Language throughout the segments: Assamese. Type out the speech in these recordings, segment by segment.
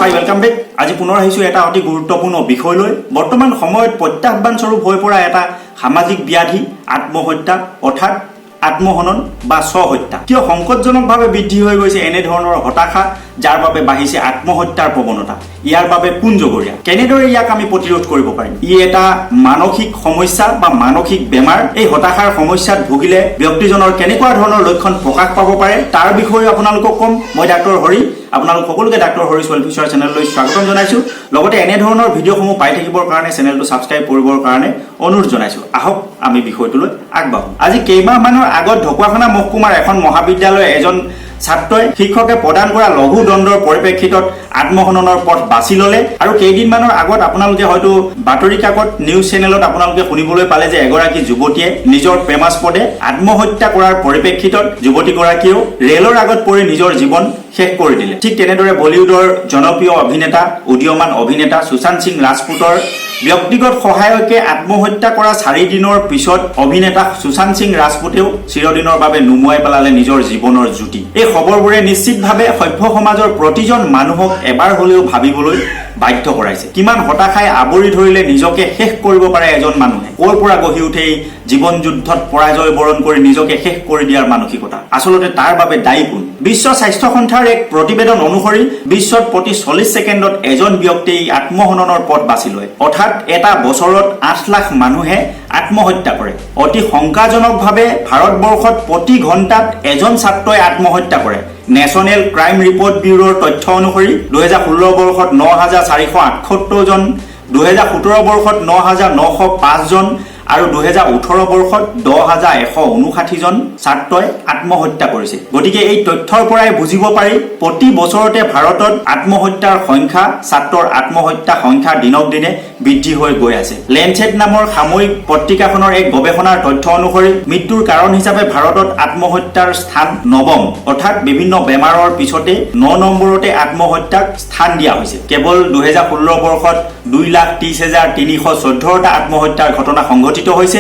Hi welcome back. আজি পুনৰ আহিছো এটা অতি গুৰুত্বপূৰ্ণ বিষয় লৈ। বৰ্তমান সময়ত প্ৰত্যাহ্বান স্বৰূপ হৈ পৰা এটা সামাজিক ব্যাধি আত্মহত্যা অৰ্থাৎ আত্মহনন বা স্বহত্যা। কিয় সংকটজনকভাৱে বৃদ্ধি হৈ গৈছে এনে ধৰণৰ হতাশা, যাৰ বাবে বাঢ়িছে আত্মহত্যাৰ প্ৰৱণতা। ইয়াৰ বাবে কোন জগৰীয়া, কেনেদৰে ইয়াক আমি প্ৰতিৰোধ কৰিব পাৰিম? ই এটা মানসিক সমস্যা বা মানসিক বেমাৰ। এই হতাশাৰ সমস্যাত ভুগিলে ব্যক্তিজনৰ কেনেকুৱা ধৰণৰ লক্ষণ প্ৰকাশ পাব পাৰে তাৰ বিষয়ে আপোনালোকক ক'ম। মই ডাক্তৰ হৰি, আপোনালোক সকলোকে ডাক্তৰ হৰিছ ৱেলফেয়াৰ চেনেললৈ স্বাগতম জনাইছো। লগতে এনে ধৰণৰ ভিডিঅ'সমূহ পাই থাকিবৰ কাৰণে চেনেলটো ছাবস্ক্ৰাইব কৰিবৰ কাৰণে অনুৰোধ জনাইছো। আহক আমি বিষয়টোলৈ আগবাঢ়ো। আজি কেইমাহমানৰ আগত ঢকুৱাখানা মহকুমাৰ এখন মহাবিদ্যালয়ৰ এজন ছাত্ৰই শিক্ষকে প্ৰদান কৰা লঘু দণ্ডৰ পৰিপ্ৰেক্ষিতত আত্মহননৰ পথ বাছি ল'লে। আৰু কেইদিনমানৰ আগত আপোনালোকে হয়তো বাতৰি কাকত নিউজ চেনেলত আপোনালোকে শুনিবলৈ পালে যে এগৰাকী যুৱতীয়ে নিজৰ প্ৰেমাস্পদে আত্মহত্যা কৰাৰ পৰিপ্ৰেক্ষিতত যুৱতীগৰাকীয়েও ৰেলৰ আগত পৰি নিজৰ জীৱন শেষ কৰি দিলে। ঠিক তেনেদৰে বলিউডৰ জনপ্ৰিয় অভিনেতা উদীয়মান অভিনেতা সুশান্ত সিং ৰাজপুতৰ ব্যক্তিগত সহায়কে আত্মহত্যা কৰা 4 দিনৰ পিছত অভিনেতা সুশান্ত সিং ৰাজপুতেও চিৰদিনৰ বাবে নুমুৱাই পেলালে নিজৰ জীৱনৰ জ্যোতি। এই খবৰবোৰে নিশ্চিতভাৱে সভ্য সমাজৰ প্ৰতিজন মানুহক এবাৰ হলেও ভাবিবলৈ বাধ্য কৰাইছে। কিমান হতাশাই আৱৰি ধৰিলে নিজকে শেষ কৰিব পাৰে এজন মানুহে। ক'ৰ পৰা গঢ়ি উঠে জীৱন যুদ্ধত পৰাজয় বৰণ কৰি নিজকে শেষ কৰি দিয়াৰ মানসিকতা? আচলতে তাৰ বাবে দায়ী কোন? বিশ্ব স্বাস্থ্য সংস্থাৰ এক প্ৰতিবেদন অনুসৰি বিশ্বত প্ৰতি 40 ছেকেণ্ডত এজন ব্যক্তিয়ে আত্মহননৰ পথ বাছি লয়। অৰ্থাৎ এটা বছৰত 8 লাখ মানুহে আত্মহত্যা কৰে। অতি শংকাজনকভাৱে ভাৰতবৰ্ষত প্ৰতি ঘণ্টাত এজন ছাত্ৰই আত্মহত্যা কৰে। নেশ্যনেল ক্ৰাইম ৰিপৰ্ট ব্যুৰোৰ তথ্য অনুসৰি 2016 বৰ্ষত 9478 জন, 2017 বৰ্ষত 9905 জন আৰু 2018 বৰ্ষত 10159 জন ছাত্ৰই আত্মহত্যা কৰিছে। গতিকে এই তথ্যৰ পৰাই বুজিব পাৰি প্ৰতি বছৰতে ভাৰতত আত্মহত্যাৰ সংখ্যা, ছাত্ৰৰ আত্মহত্যা সংখ্যা দিনক দিনে বৃদ্ধি হৈ গৈ আছে। লেঞ্চেট নামৰ সাময়িক পত্ৰিকাখনৰ এক গৱেষণাৰ তথ্য অনুসৰি মৃত্যুৰ কাৰণ হিচাপে ভাৰতত আত্মহত্যাৰ স্থান 9ম, অৰ্থাৎ বিভিন্ন বেমাৰৰ পিছতে 9 নম্বৰতে আত্মহত্যাক স্থান দিয়া হৈছে। কেৱল 2016 বৰ্ষত 2,30,314টা আত্মহত্যাৰ ঘটনা সংঘটিত হৈছে।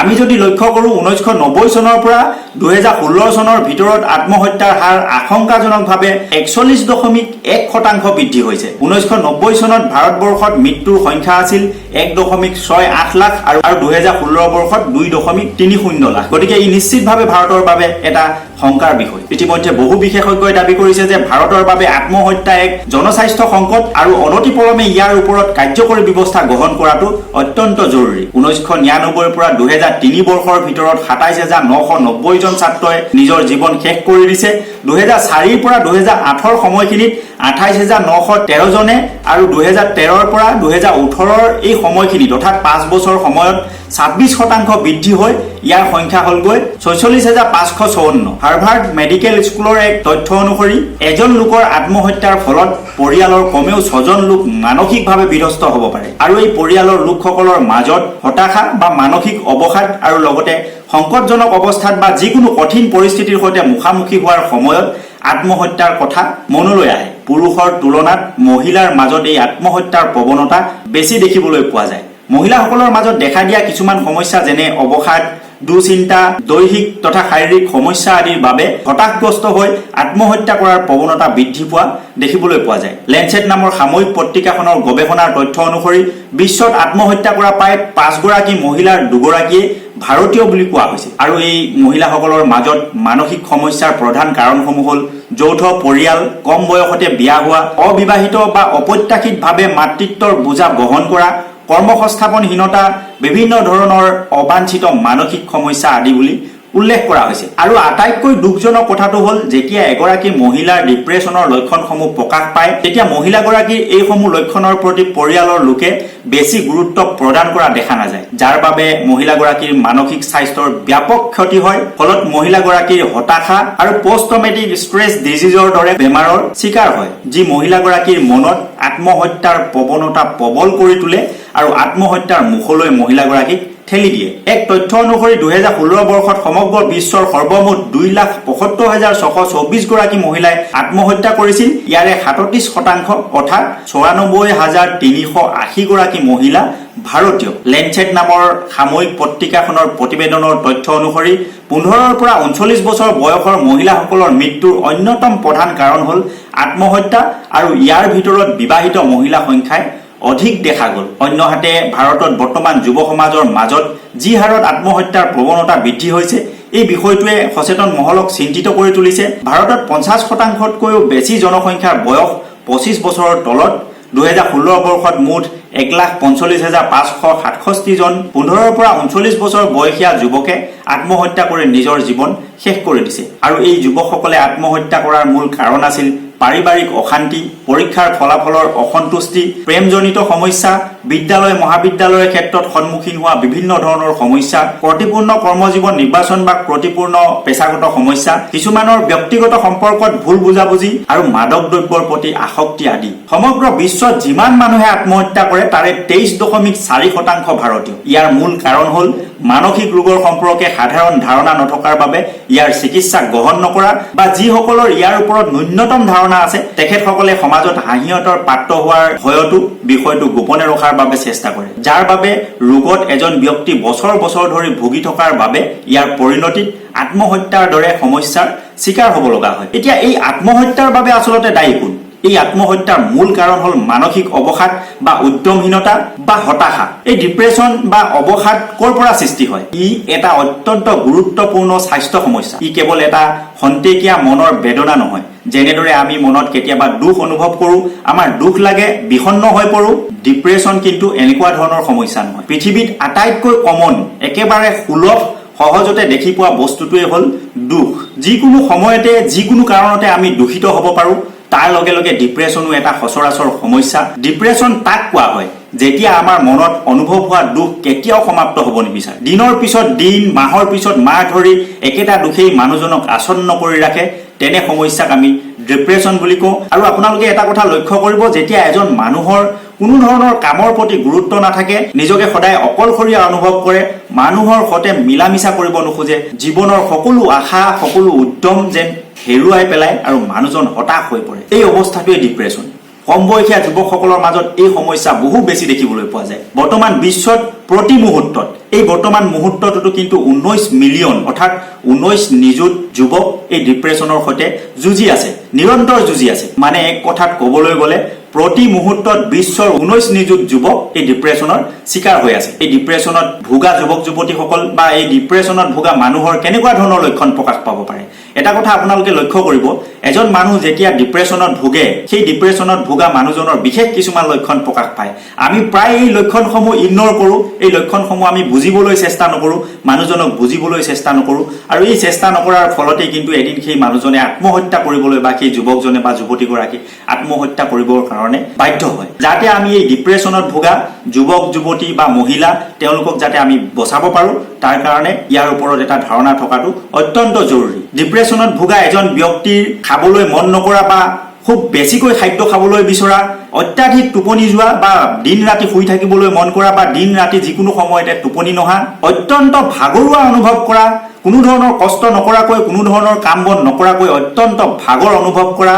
আমি যদি লক্ষ্য কৰোঁ 1990 চনৰ পৰা 2016 চনৰ ভিতৰত আত্মহত্যাৰ হাৰ আশংকাজনকভাৱে 41.1% বৃদ্ধি হৈছে। 1990 চনত ভাৰতবৰ্ষত মৃত্যুৰ সংখ্যা আছিল 1.68 লাখ আৰু 2016 বৰ্ষত 2.30 লাখ। গতিকে ই নিশ্চিতভাৱে ভাৰতৰ বাবে এটা শংকাৰ বিষয়। ইতিমধ্যে বহু বিশেষজ্ঞই দাবী কৰিছে যে ভাৰতৰ বাবে আত্মহত্যা এক জনস্বাস্থ্য সংকট আৰু অনতিপলমে ইয়াৰ ওপৰত কাৰ্যকৰী ব্যৱস্থা গ্ৰহণ কৰাটো অত্যন্ত জৰুৰী। 1999 পৰা 2003 বৰ্ষৰ ভিতৰত 27,990 জন ছাত্ৰই নিজৰ জীৱন শেষ কৰি দিছে। 2004 পৰা 2008 সময়খিনিত 28,913 জনে আৰু 2013 পৰা 2018 এই সময়খিনিত অৰ্থাৎ 5 বছৰ সময়ত 26% বৃদ্ধি হৈ ইয়াৰ সংখ্যা হ'লগৈ 46,554। হাৰ্ভাৰ্ড মেডিকেল স্কুলৰ এক তথ্য অনুসৰি এজন লোকৰ আত্মহত্যাৰ ফলত পৰিয়ালৰ কমেও 6 জন লোক মানসিকভাৱে বিধ্বস্ত হ'ব পাৰে। আৰু এই পৰিয়ালৰ লোকসকলৰ মাজত হতাশা বা মানসিক অৱসাদ আৰু লগতে সংকটজনক অৱস্থাত বা যিকোনো কঠিন পৰিস্থিতিৰ সৈতে মুখামুখি হোৱাৰ সময়ত আত্মহত্যাৰ কথা মনলৈ আহে। পুৰুষৰ তুলনাত মহিলাৰ মাজত এই আত্মহত্যাৰ প্ৰৱণতা বেছি দেখিবলৈ পোৱা যায়। মহিলাসকলৰ মাজত দেখা দিয়া কিছুমান সমস্যা যেনে অৱসাদ, দুশ্চিন্তা, দৈহিক তথা শাৰীৰিক সমস্যা আদিৰ বাবে হতাশগ্ৰস্ত হৈ আত্মহত্যা কৰাৰ প্ৰৱণতা বৃদ্ধি পোৱা দেখিবলৈ পোৱা যায়। লেঞ্চেট নামৰ সাময়িক পত্ৰিকাখনৰ গৱেষণাৰ তথ্য অনুসৰি বিশ্বত আত্মহত্যা কৰা প্ৰায় 5 গৰাকী মহিলাৰ 2 গৰাকীয়ে ভাৰতীয় বুলি কোৱা হৈছে। আৰু এই মহিলাসকলৰ মাজত মানসিক সমস্যাৰ প্ৰধান কাৰণসমূহ হ'ল যৌথ পৰিয়াল, কম বয়সতে বিয়া হোৱা, অবিবাহিত বা অপ্ৰত্যাশিতভাৱে মাতৃত্বৰ বোজা বহন কৰা, কৰ্মসংস্থাপনহীনতা, বিভিন্ন ধৰণৰ অবাঞ্ছিত মানসিক সমস্যা আদি বুলি উল্লেখ কৰা হৈছে। আৰু আটাইতকৈ দুখজনক কথাটো হ'ল যেতিয়া এগৰাকী মহিলাৰ ডিপ্ৰেছনৰ লক্ষণসমূহ প্ৰকাশ পায় তেতিয়া মহিলাগৰাকীৰ এইসমূহ লক্ষণৰ প্ৰতি পৰিয়ালৰ লোকে বেছি গুৰুত্ব প্ৰদান কৰা দেখা নাযায়, যাৰ বাবে মহিলাগৰাকীৰ মানসিক স্বাস্থ্যৰ ব্যাপক ক্ষতি হয়। ফলত মহিলাগৰাকীৰ হতাশা আৰু পষ্ট ট্ৰমেটিক ষ্ট্ৰেছ ডিজিজৰ দৰে বেমাৰৰ চিকাৰ হয়, যি মহিলাগৰাকীৰ মনত আত্মহত্যাৰ প্ৰৱণতা প্ৰবল কৰি তোলে আৰু আত্মহত্যাৰ মুখলৈ মহিলাগৰাকীক ঠেলি দিয়ে। এক তথ্য অনুসৰি 2016 বৰ্ষত সমগ্ৰ বিশ্বৰ সৰ্বমুঠ 2,75,624 গৰাকী মহিলাই আত্মহত্যা কৰিছিল। ইয়াৰে 37% অৰ্থাৎ 96,380 গৰাকী মহিলা ভাৰতীয় লেঞ্চেট নামৰ সাময়িক পত্ৰিকাখনৰ প্ৰতিবেদনৰ তথ্য অনুসৰি 15ৰ পৰা 39 বছৰ বয়সৰ মহিলাসকলৰ মৃত্যুৰ অন্যতম প্ৰধান কাৰণ হ'ল আত্মহত্যা আৰু ইয়াৰ ভিতৰত বিবাহিত মহিলা সংখ্যাই অধিক দেখা গ'ল। অন্যহাতে ভাৰতত বৰ্তমান যুৱ সমাজৰ মাজত যি হাৰত আত্মহত্যাৰ প্ৰৱণতা বৃদ্ধি হৈছে এই বিষয়টোৱে সচেতন মহলক চিন্তিত কৰি তুলিছে। ভাৰতত 50%তকৈও বেছি জনসংখ্যাৰ বয়স 25 বছৰৰ তলত। 2016 বৰ্ষত মুঠ 1,45,567 জন 15ৰ পৰা 39 বছৰ বয়সীয়া যুৱকে আত্মহত্যা কৰি নিজৰ জীৱন শেষ কৰি দিছে। আৰু এই যুৱকসকলে আত্মহত্যা কৰাৰ মূল কাৰণ আছিল পাৰিবাৰিক অশান্তি, পৰীক্ষাৰ ফলাফলৰ অসন্তুষ্টি, প্ৰেমজনিত সমস্যা, বিদ্যালয় মহাবিদ্যালয়ৰ ক্ষেত্ৰত সন্মুখীন হোৱা বিভিন্ন ধৰণৰ সমস্যা, প্ৰতিপূৰ্ণ কৰ্মজীৱন নিৰ্বাচন বা প্ৰতিপূৰ্ণ পেছাগত সমস্যা, কিছুমানৰ ব্যক্তিগত সম্পৰ্কত ভুল বুজাবুজি আৰু মাদক দ্ৰব্যৰ প্ৰতি আসক্তি আদি। সমগ্ৰ বিশ্বত যিমান মানুহে আত্মহত্যা কৰে তাৰে 23.4% ভাৰতীয়। ইয়াৰ মূল কাৰণ হ'ল মানসিক ৰোগৰ সম্পৰ্কে সাধাৰণ ধাৰণা নথকাৰ বাবে ইয়াৰ চিকিৎসা গ্ৰহণ নকৰা বা যিসকলৰ ইয়াৰ ওপৰত ন্যূনতম ধাৰণা আছে তেখেতসকলে সমাজত হাঁহিয়তৰ পাত্ৰ হোৱাৰ ভয়তো বিষয়টো গোপনে ৰখাৰ বাবে চেষ্টা কৰে, যাৰ বাবে ৰোগত এজন ব্যক্তি বছৰ বছৰ ধৰি ভুগি থকাৰ বাবে ইয়াৰ পৰিণতিত আত্মহত্যাৰ দৰে সমস্যাৰ শিকাৰ হ'ব লগা হয়। এতিয়া এই আত্মহত্যাৰ বাবে আচলতে দায়ী কোন? এই আত্মহত্যাৰ মূল কাৰণ হ'ল মানসিক অৱসাদ বা উদ্যমহীনতা বা হতাশা। এই ডিপ্ৰেছন বা অৱসাদ ক'ৰ পৰা সৃষ্টি হয়? ই এটা অত্যন্ত গুৰুত্বপূৰ্ণ স্বাস্থ্য সমস্যা। ই কেৱল এটা খন্তেকীয়া মনৰ বেদনা নহয়। যেনেদৰে আমি মনত কেতিয়াবা দুখ অনুভৱ কৰোঁ, আমাৰ দুখ লাগে, বিষণ্ণ হৈ পৰোঁ, ডিপ্ৰেছন কিন্তু এনেকুৱা ধৰণৰ সমস্যা নহয়। পৃথিৱীত আটাইতকৈ কমন, একেবাৰে সুলভ, সহজতে দেখি পোৱা বস্তুটোৱে হ'ল দুখ। যিকোনো সময়তে যিকোনো কাৰণতে আমি দূষিত হ'ব পাৰোঁ। তাৰ লগে লগে ডিপ্ৰেছনো এটা সচৰাচৰ সমস্যা। ডিপ্ৰেছন তাক কোৱা হয় যেতিয়া আমাৰ মনত অনুভৱ হোৱা দুখ কেতিয়াও সমাপ্ত হ'ব নিবিচাৰে। দিনৰ পিছত দিন, মাহৰ পিছত মাহ ধৰি একেটা দুখেই মানুহজনক আসন্ন কৰি ৰাখে। তেনে সমস্যাক আমি ডিপ্ৰেছন বুলি কওঁ। আৰু আপোনালোকে এটা কথা লক্ষ্য কৰিব, যেতিয়া এজন মানুহৰ কোনো ধৰণৰ কামৰ প্ৰতি গুৰুত্ব নাথাকে, নিজকে সদায় অকলশৰীয়া অনুভৱ কৰে, মানুহৰ সৈতে মিলা মিছা কৰিব নোখোজে, জীৱনৰ সকলো আশা, সকলো উদ্যম যেন হেৰুৱাই পেলায় আৰু মানুহজন হতাশ হৈ পৰে, এই অৱস্থাটোৱে ডিপ্ৰেছন। কম বয়সীয়া যুৱকসকলৰ মাজত এই সমস্যা বহু বেছি দেখিবলৈ পোৱা যায়। বৰ্তমান বিশ্বত প্ৰতি মুহূৰ্তত, এই বৰ্তমান মুহূৰ্ততো কিন্তু 19 মিলিয়ন অৰ্থাৎ 19 নিযুত যুৱক এই ডিপ্ৰেছনৰ সৈতে যুঁজি আছে, নিৰন্তৰ যুঁজি আছে। মানে এক কথাত ক'বলৈ গ'লে প্ৰতি মুহূৰ্তত বিশ্বৰ 19 নিযুত যুৱক এই ডিপ্ৰেছনৰ শিকাৰ হৈ আছে। এই ডিপ্ৰেছনত ভোগা যুৱক যুৱতীসকল বা এই ডিপ্ৰেছনত ভোগা মানুহৰ কেনেকুৱা ধৰণৰ লক্ষণ প্ৰকাশ পাব পাৰে? এটা কথা আপোনালোকে লক্ষ্য কৰিব, এজন মানুহ যেতিয়া ডিপ্ৰেছনত ভোগে, সেই ডিপ্ৰেছনত ভোগা মানুহজনৰ বিশেষ কিছুমান লক্ষণ প্ৰকাশ পায়। আমি প্ৰায় এই লক্ষণসমূহ ইগনৰ কৰোঁ, এই লক্ষণসমূহ আমি বুজিবলৈ চেষ্টা নকৰোঁ, মানুহজনক বুজিবলৈ চেষ্টা নকৰোঁ, আৰু এই চেষ্টা নকৰাৰ ফলতেই কিন্তু এদিন সেই মানুহজনে আত্মহত্যা কৰিবলৈ বা সেই যুৱকজনে বা যুৱতীগৰাকী আত্মহত্যা কৰিবৰ কাৰণে বাধ্য হয়। যাতে আমি এই ডিপ্ৰেছনত ভোগা যুৱক যুৱতী বা মহিলা তেওঁলোকক যাতে আমি বচাব পাৰোঁ, তাৰ কাৰণে ইয়াৰ ওপৰত এটা ধাৰণা থকাটো অত্যন্ত জৰুৰী। ডিপ্ৰেছনত ভোগা এজন ব্যক্তিৰ খাবলৈ মন নকৰা বা খুব বেছিকৈ খাদ্য খাবলৈ বিচৰা, অত্যাধিক টোপনি যোৱা বা দিন ৰাতি শুই থাকিবলৈ মন কৰা বা দিন ৰাতি যিকোনো সময়তে টোপনি নহা, অত্যন্ত ভাগৰুৱা অনুভৱ কৰা, কোনো ধৰণৰ কষ্ট নকৰাকৈ, কোনো ধৰণৰ কাম বন নকৰাকৈ অত্যন্ত ভাগৰ অনুভৱ কৰা,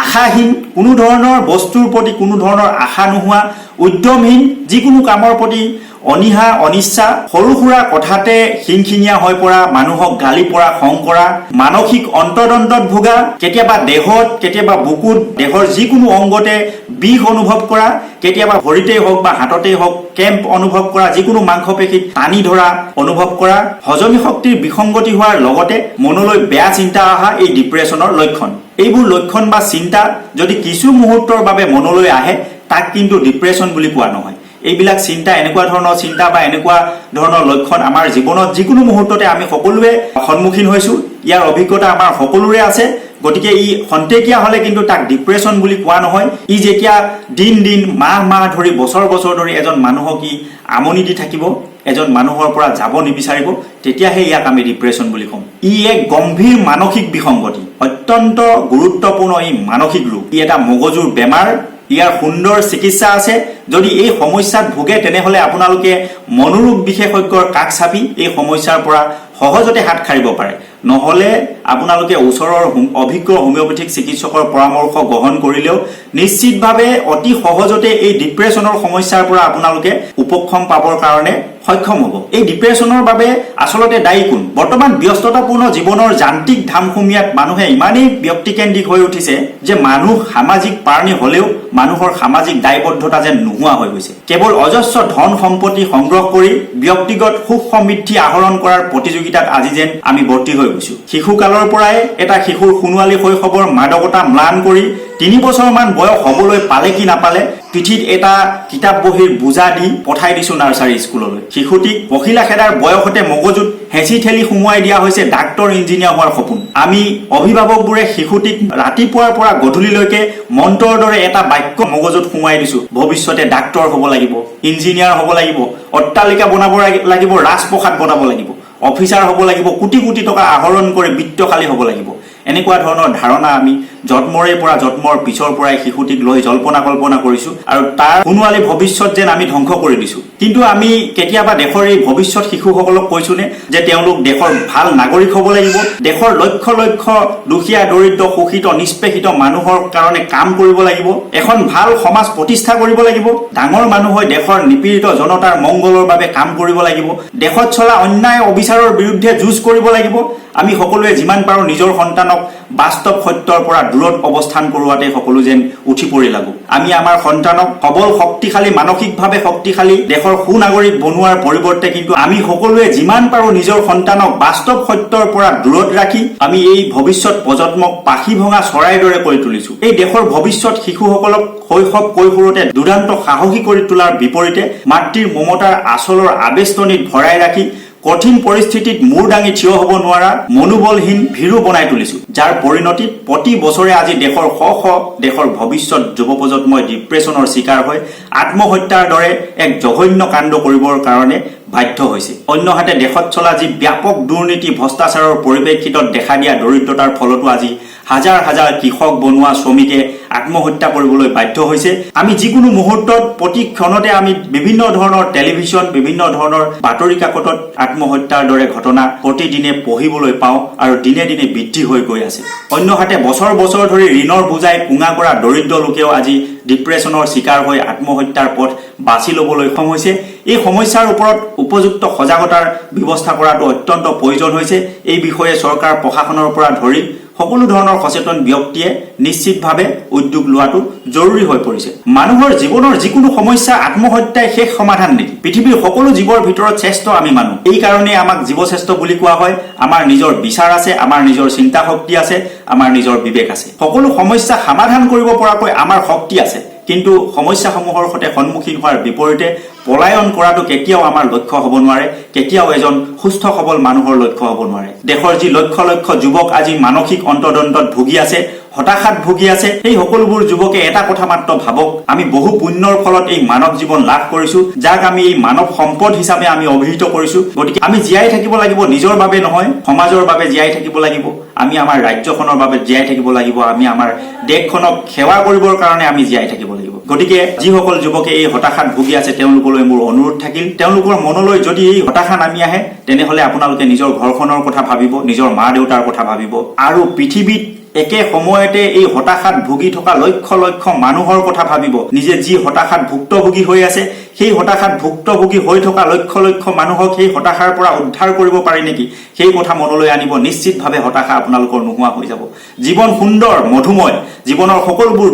আশাহীন, কোনো ধৰণৰ বস্তুৰ প্ৰতি কোনো ধৰণৰ আশা নোহোৱা, উদ্যমহীন, যিকোনো কামৰ প্ৰতি অনীহা অনিচ্ছা, সৰু সুৰা কথাতে খিংখিঙীয়া হৈ পৰা, মানুহক গালি পৰা, খং কৰা, মানসিক অন্তৰ্দণ্ডত ভোগা, কেতিয়াবা দেহত, কেতিয়াবা বুকুত, দেহৰ যিকোনো অংগতে বিষ অনুভৱ কৰা, কেতিয়াবা ভৰিতেই হওক বা হাততেই হওক কেম্প অনুভৱ কৰা, যিকোনো মাংসপেশীত টানি ধৰা অনুভৱ কৰা, হজমী শক্তিৰ বিসংগতি হোৱাৰ লগতে মনলৈ বেয়া চিন্তা অহা এই ডিপ্ৰেছনৰ লক্ষণ। এইবোৰ লক্ষণ বা চিন্তা যদি কিছু মুহূৰ্তৰ বাবে মনলৈ আহে, তাক কিন্তু ডিপ্ৰেছন বুলি কোৱা নহয়। এইবিলাক চিন্তা, এনেকুৱা ধৰণৰ চিন্তা বা এনেকুৱা ধৰণৰ লক্ষণ আমাৰ জীৱনত যিকোনো মুহূৰ্ততে আমি সকলোৱে সন্মুখীন হৈছোঁ। ইয়াৰ অভিজ্ঞতা আমাৰ সকলোৰে আছে। গতিকে ই খন্তেকীয়া হ'লে কিন্তু তাক ডিপ্ৰেছন বুলি কোৱা নহয়। ই যেতিয়া দিন দিন, মাহ মাহ ধৰি, বছৰ বছৰ ধৰি এজন মানুহক ই আমনি দি থাকিব, এজন মানুহৰ পৰা যাব নিবিচাৰিব, তেতিয়াহে ইয়াক আমি ডিপ্ৰেছন বুলি ক'ম। ই এক গম্ভীৰ মানসিক বিসংগতি, অত্যন্ত গুৰুত্বপূৰ্ণ এই মানসিক ৰোগ। ই এটা মগজুৰ বেমাৰ। ইয়াৰ সুন্দৰ চিকিৎসা আছে। যদি এই সমস্যাত ভোগে তেনেহ'লে আপোনালোকে মনোৰোগ বিশেষজ্ঞৰ কাষ চাপি এই সমস্যাৰ পৰা সহজতে হাত সাৰিব পাৰে। নহলে আপোনালোকে ওচৰৰ অভিজ্ঞ হোমিওপ্যাথিক চিকিৎসকৰ পৰামৰ্শ গ্ৰহণ কৰিলেও নিশ্চিতভাৱে অতি সহজতে এই ডিপ্ৰেছনৰ সমস্যাৰ পৰা আপোনালোকে উপশম পাবৰ কাৰণে সক্ষম হ'ব। এই ডিপ্ৰেছনৰ বাবে আচলতে দায়ী কোন? বৰ্তমান ব্যস্ততাপূৰ্ণ জীৱনৰ যান্ত্ৰিক ধামখুমীয়াত মানুহে ইমানেই ব্যক্তিকেন্দ্ৰিক হৈ উঠিছে যে মানুহ সামাজিক প্ৰাণী হলেও মানুহৰ সামাজিক দায়বদ্ধতা যেন নোহোৱা হৈ গৈছে। কেৱল অজস্ৰ ধন সম্পত্তি সংগ্ৰহ কৰি ব্যক্তিগত সুখ সমৃদ্ধি আহৰণ কৰাৰ প্ৰতিযোগিতাত আজি যেন আমি বৰ্তি হৈ গৈছো। শিশুকালৰ পৰাই এটা শিশুৰ সোণোৱালী শৈশৱৰ মাদকতা ম্লান কৰি 3 বছৰমান বয়স হ'বলৈ পালে কি নাপালে পিঠিত এটা কিতাপ বহিৰ বোজা দি পঠাই দিছো নাৰ্চাৰী স্কুললৈ। শিশুটিক পখিলা খেদাৰ বয়সতে মগজুত হেঁচি ঠেলি সুমুৱাই দিয়া হৈছে ডাক্তৰ ইঞ্জিনিয়াৰ হোৱাৰ সপোন। আমি অভিভাৱকবোৰে শিশুটিক ৰাতিপুৱাৰ পৰা গধূলিলৈকে মন্ত্ৰৰ দৰে এটা বাক্য মগজুত সুমুৱাই দিছো, ভৱিষ্যতে ডাক্তৰ হ'ব লাগিব, ইঞ্জিনিয়াৰ হ'ব লাগিব, অট্টালিকা বনাব লাগিব, ৰাজপ্ৰসাদ বনাব লাগিব, অফিচাৰ হ'ব লাগিব, কোটি কোটি টকা আহৰণ কৰি বিত্তশালী হ'ব লাগিব। এনেকুৱা ধৰণৰ ধাৰণা আমি জন্মৰে পৰা জন্মৰ পিছৰ পৰাই শিশুটিক লৈ জল্পনা কল্পনা কৰিছো আৰু তাৰ সোণোৱালী ভৱিষ্যত যেন আমি ধ্বংস কৰি দিছো। কিন্তু আমি কেতিয়াবা দেশৰ এই ভৱিষ্যত শিশুসকলক কৈছোনে যে তেওঁলোক দেশৰ ভাল নাগৰিক হ'ব লাগিব, দেশৰ লক্ষ লক্ষ দুখীয়া দৰিদ্ৰ শোষিত নিষ্পেষিত মানুহৰ কাৰণে কাম কৰিব লাগিব, এখন ভাল সমাজ প্ৰতিষ্ঠা কৰিব লাগিব, ডাঙৰ মানুহ হৈ দেশৰ নিপীড়িত জনতাৰ মংগলৰ বাবে কাম কৰিব লাগিব, দেশত চলা অন্যায় অবিচাৰৰ বিৰুদ্ধে যুঁজ কৰিব লাগিব। আমি সকলোৱে যিমান পাৰো নিজৰ সন্তানক বাস্তৱ সত্যৰ পৰা দূৰত অৱস্থান কৰোৱাতে সকলো যেন উঠি পৰি লাগো। আমি আমাৰ সন্তানক সবল শক্তিশালী মানসিকভাৱে শক্তিশালী দেশৰ সুনাগৰিক বনোৱাৰ পৰিৱৰ্তে কিন্তু আমি সকলোৱে যিমান পাৰো নিজৰ সন্তানক বাস্তৱ সত্যৰ পৰা দূৰত ৰাখি আমি এই ভৱিষ্যত প্ৰজন্মক পাখি ভঙা চৰাইৰ দৰে কৰি তুলিছো। এই দেশৰ ভৱিষ্যত শিশুসকলক শৈশৱ কৈশোৰতে দুৰ্দান্ত সাহসী কৰি তোলাৰ বিপৰীতে মাতৃৰ মমতাৰ আচলৰ আবেষ্টনীত ভৰাই ৰাখি কঠিন পৰিস্থিতিত মূৰ দাঙি থিয় হ'ব নোৱাৰা মনোবলহীন ভীৰু বনাই তুলিছো, যাৰ পৰিণতিত প্ৰতি বছৰে আজি দেশৰ দেশৰ ভৱিষ্যত যুৱ প্ৰজন্মই ডিপ্ৰেছনৰ চিকাৰ হৈ আত্মহত্যাৰ দৰে এক জঘন্য কাণ্ড কৰিবৰ কাৰণে বাধ্য হৈছে। অন্যহাতে দেশত চলা যি ব্যাপক দুৰ্নীতি ভ্ৰষ্টাচাৰৰ পৰিপ্ৰেক্ষিতত দেখা দিয়া দৰিদ্ৰতাৰ ফলতো আজি হাজাৰ হাজাৰ কৃষক বনোৱা শ্ৰমিকে আত্মহত্যা কৰিবলৈ বাধ্য হৈছে। আমি যিকোনো মুহূৰ্তত প্ৰতি ক্ষণতে আমি বিভিন্ন ধৰণৰ টেলিভিছন বিভিন্ন ধৰণৰ বাতৰি কাকতত আত্মহত্যাৰ দৰে ঘটনা প্ৰতিদিনে পঢ়িবলৈ পাওঁ আৰু দিনে দিনে বৃদ্ধি হৈ গৈ আছে। অন্যহাতে বছৰ বছৰ ধৰি ঋণৰ বোজাই কুঙা কৰা দৰিদ্ৰ লোকেও আজি ডিপ্ৰেছনৰ চিকাৰ হৈ আত্মহত্যাৰ পথ বাছি ল'বলৈ সক্ষম হৈছে। এই সমস্যাৰ ওপৰত উপযুক্ত সজাগতাৰ ব্যৱস্থা কৰাটো অত্যন্ত প্ৰয়োজন হৈছে। এই বিষয়ে চৰকাৰ প্ৰশাসনৰ পৰা ধৰি সকলো ধৰণৰ সচেতন ব্যক্তিয়ে নিশ্চিতভাৱে উদ্যোগ লোৱাটো জৰুৰী হৈ পৰিছে। মানুহৰ জীৱনৰ যিকোনো সমস্যা আত্মহত্যাই শেষ সমাধান নেকি? পৃথিৱীৰ সকলো জীৱৰ ভিতৰত শ্ৰেষ্ঠ আমি মানুহ। এই কাৰণে আমাক জীৱশ্ৰেষ্ঠ বুলি কোৱা হয়। আমাৰ নিজৰ বিচাৰ আছে, আমাৰ নিজৰ চিন্তা শক্তি আছে, আমাৰ নিজৰ বিবেক আছে, সকলো সমস্যা সমাধান কৰিব পৰাকৈ আমাৰ শক্তি আছে। কিন্তু সমস্যাসমূহৰ সৈতে সন্মুখীন হোৱাৰ বিপৰীতে পলায়ন কৰাটো কেতিয়াও আমাৰ লক্ষ্য হ'ব নোৱাৰে, কেতিয়াও এজন সুস্থ সবল মানুহৰ লক্ষ্য হ'ব নোৱাৰে। দেশৰ যি লক্ষ লক্ষ যুৱক আজি মানসিক অন্তৰ্দ্বন্দ্বত ভুগি আছে, হতাশাত ভুগি আছে, সেই সকলোবোৰ যুৱকে এটা কথা মাত্ৰ ভাবক, আমি বহু পুণ্যৰ ফলত এই মানৱ জীৱন লাভ কৰিছো, যাক আমি এই মানৱ সম্পদ হিচাপে আমি অভিহিত কৰিছো। গতিকে আমি জীয়াই থাকিব লাগিব নিজৰ বাবে নহয়, সমাজৰ বাবে জীয়াই থাকিব লাগিব, আমি আমাৰ ৰাজ্যখনৰ বাবে জীয়াই থাকিব লাগিব, আমি আমাৰ দেশখনক সেৱা কৰিবৰ কাৰণে আমি জীয়াই থাকিব লাগিব। গতিকে যিসকল যুৱকে এই হতাশাত ভুগি আছে তেওঁলোকলৈ মোৰ অনুৰোধ থাকিল, তেওঁলোকৰ মনলৈ যদি এই হতাশা নামি আহে তেনেহলে আপোনালোকে নিজৰ ঘৰখনৰ কথা ভাবিব, নিজৰ মা দেউতাৰ কথা ভাবিব আৰু পৃথিৱীত একে সময়তে এই হতাশাত ভুগি থকা লক্ষ লক্ষ মানুহৰ কথা ভাবিব। নিজে যি হতাশাত ভুক্তভোগী হৈ আছে সেই হতাশাত ভুক্তভোগী হৈ থকা লক্ষ লক্ষ মানুহক সেই হতাশাৰ পৰা উদ্ধাৰ কৰিব পাৰি নেকি সেই কথা মনলৈ আনিব। নিশ্চিতভাৱে হতাশা আপোনালোকৰ নোহোৱা হৈ যাব। জীৱন সুন্দৰ মধুময়, জীৱনৰ সকলোবোৰ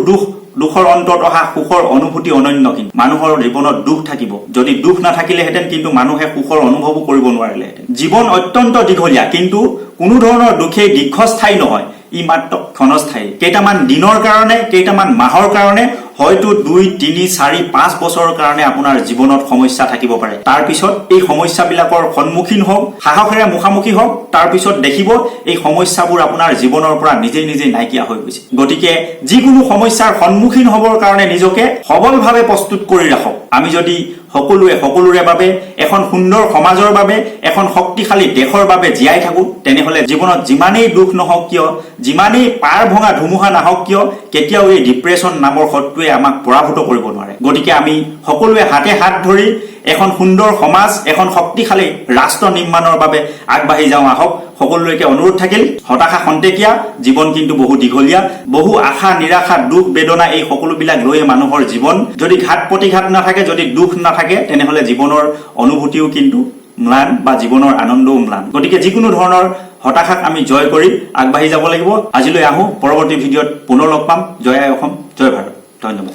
দুখৰ অন্তত অহা সুখৰ অনুভূতি অনন্য। কিন্তু মানুহৰ জীৱনত দুখ থাকিব, যদি দুখ নাথাকিলেহেঁতেন কিন্তু মানুহে সুখৰ অনুভৱো কৰিব নোৱাৰিলেহেঁতেন। জীৱন অত্যন্ত দীঘলীয়া, কিন্তু কোনো ধৰণৰ দুখেই দীৰ্ঘস্থায়ী নহয়, ই মাত্ৰ ক্ষণস্থায়ী। কেইটামান দিনৰ কাৰণে, কেইটামান মাহৰ কাৰণে, হয়তো 2, 3, 4, 5 বছৰৰ কাৰণে আপোনাৰ জীৱনত সমস্যা থাকিব পাৰে। তাৰ পিছত এই সমস্যাবিলাকৰ সন্মুখীন হওক, সাহসেৰে মুখামুখি হওক, তাৰ পিছত দেখিব এই সমস্যাবোৰ আপোনাৰ জীৱনৰ পৰা নিজে নিজে নাইকিয়া হৈ গৈছে। গতিকে যিকোনো সমস্যাৰ সন্মুখীন হ'বৰ কাৰণে নিজকে সবলভাৱে প্ৰস্তুত কৰি ৰাখক। আমি যদি সকলোৰে বাবে, এখন সুন্দৰ সমাজৰ বাবে, এখন শক্তিশালী দেশৰ বাবে জীয়াই থাকো, তেনেহলে জীৱনত যিমানেই দুখ নহওক কিয়, যিমানেই পাৰ ভঙা ধুমুহা নাহক কিয়, কেতিয়াও এই ডিপ্ৰেছন নামৰ শত্ৰুৱে আমাক পৰাভূত কৰিব নোৱাৰে। গতিকে আমি সকলোৱে হাতে হাত ধৰি এখন সুন্দৰ সমাজ, এখন শক্তিশালী ৰাষ্ট্ৰ নিৰ্মাণৰ বাবে আগবাঢ়ি যাওঁ আহক। সকলোলৈকে অনুৰোধ থাকিল, হতাশা খন্তেকীয়া, জীৱন কিন্তু বহু দীঘলীয়া। বহু আশা নিৰাশা দুখ বেদনা এই সকলোবিলাক লৈয়ে মানুহৰ জীৱন। যদি ঘাত প্ৰতিঘাত নাথাকে, যদি দুখ নাথাকে, তেনেহলে জীৱনৰ অনুভূতিও কিন্তু ম্লান বা জীৱনৰ আনন্দও ম্লান। গতিকে যিকোনো ধৰণৰ হতাশাক আমি জয় কৰি আগবাঢ়ি যাব লাগিব। আজিলৈ আহোঁ, পৰৱৰ্তী ভিডিঅ'ত পুনৰ লগ পাম। জয় আই অসম, জয় ভাৰত। ধন্যবাদ।